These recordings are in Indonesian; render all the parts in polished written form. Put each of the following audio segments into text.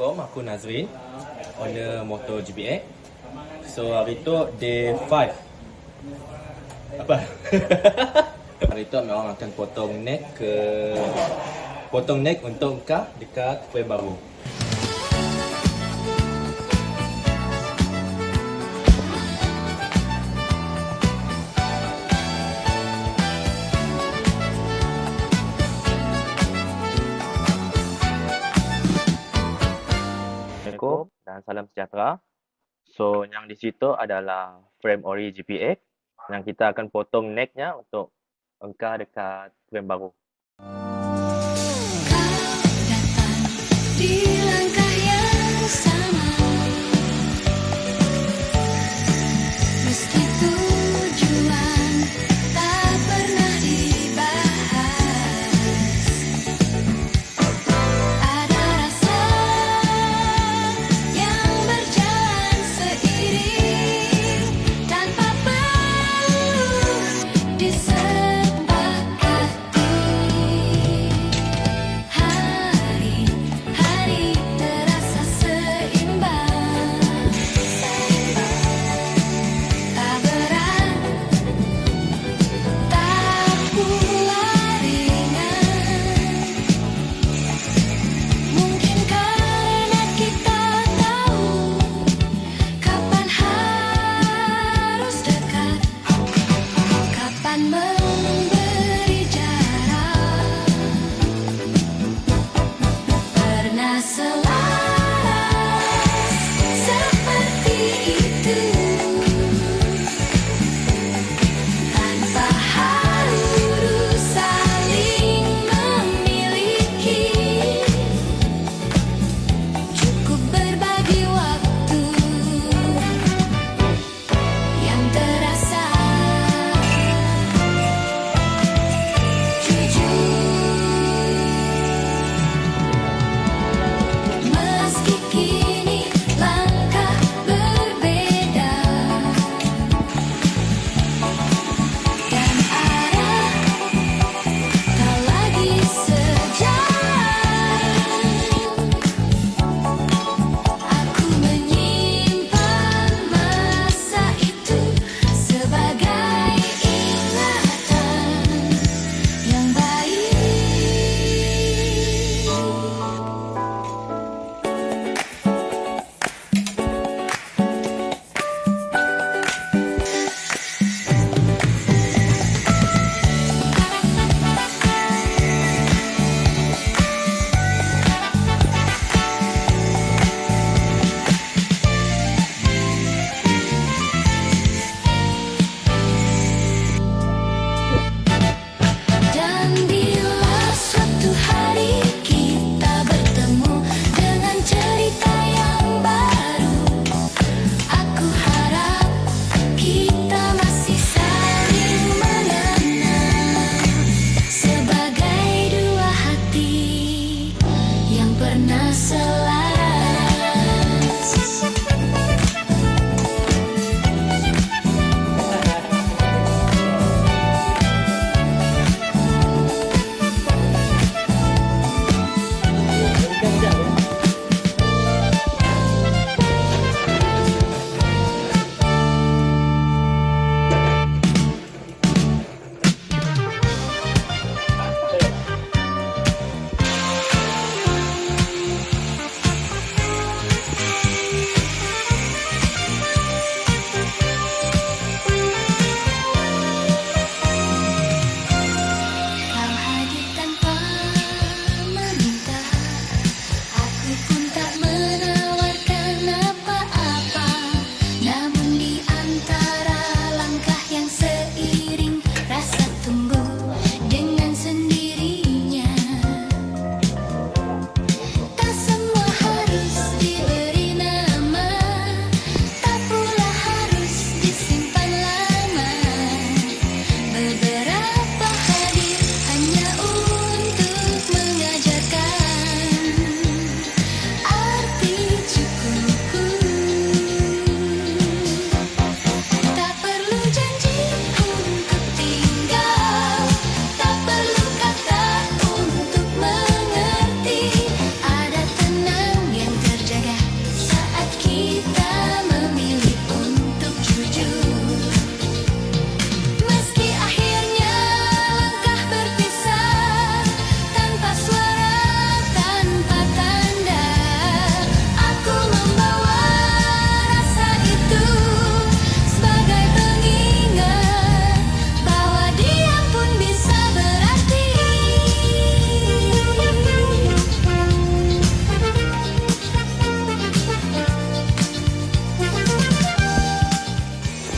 Assalamualaikum, aku Nazrin, owner motor GBX. So hari tu day 5. Apa? Hari tu memang akan potong neck untuk kah dekat frame baru. Assalamualaikum dan salam sejahtera. So yang di situ adalah frame ori GPX yang kita akan potong necknya untuk engkau dekat frame baru. Di langkah yang sama, meski tujuan tak pernah dibahas, ada rasa yang berjalan seiring tanpa perlu disepakati. Hari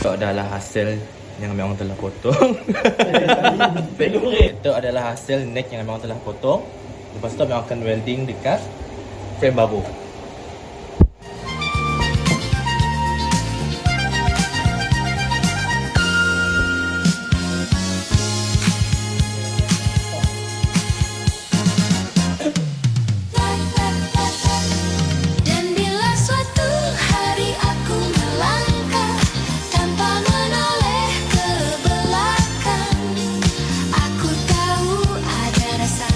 Itu adalah hasil yang memang telah potong. Itu adalah hasil neck yang memang telah potong. Lepas tu memang akan welding dekat frame baru. Dan bila suatu hari aku melangkah tanpa menoleh ke belakang, aku tahu ada rasa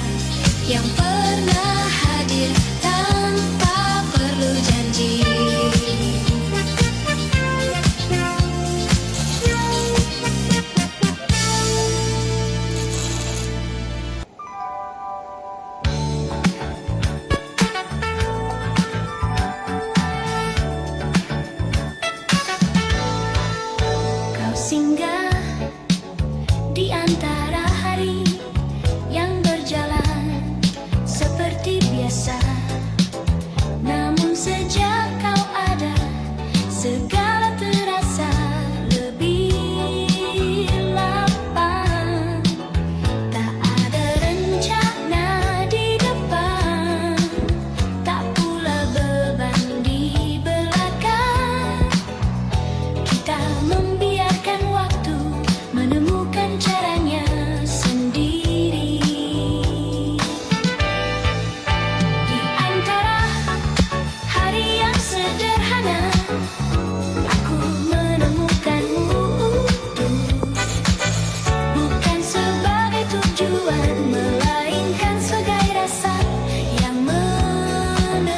yang pernah hadir tanpa perlu janji. Kau singgah di antara hari yang berjalan seperti biasa. Namun sejak kau ada, segala terasa lebih lapang. Tak ada rencana di depan, tak pula beban di belakang. Kita membiarkan waktu menemukan caranya sendiri. Di antara hari yang sederhana, aku menemukanmu bukan sebagai tujuan, melainkan sebagai rasa yang menenangkan.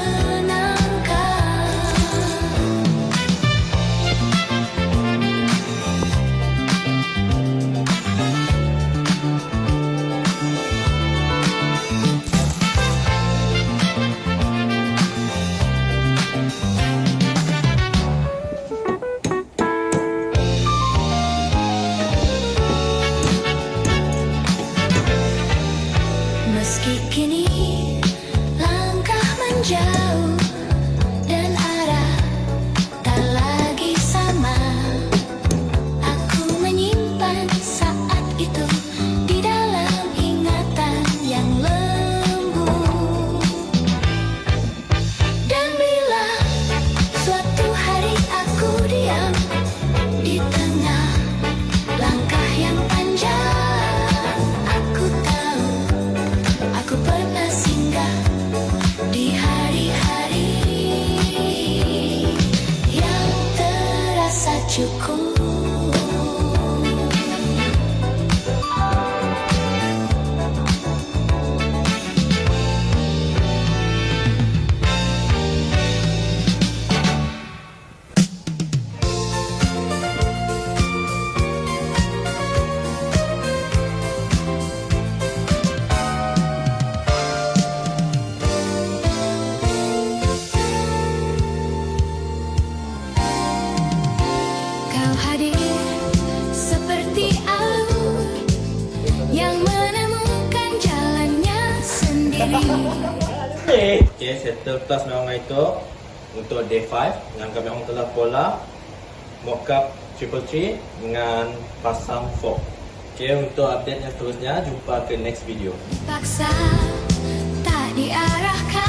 Meski kini langkah menjauh dan arah tak lagi sama, aku menyimpan saat itu di dalam ingatan yang lembut. Dan bila suatu hari aku diam di tengah langkah yang panjang, aku tahu aku pernah singgah di hari-hari yang terasa cukup. Kau hadir seperti alur yang menemukan jalannya sendiri. Okay, settle plus memang itu untuk day 5 yang kami memang telah pola mockup 333 dengan pasang fork. Okay, untuk update yang seterusnya jumpa ke next video. Paksa tak diarahkan.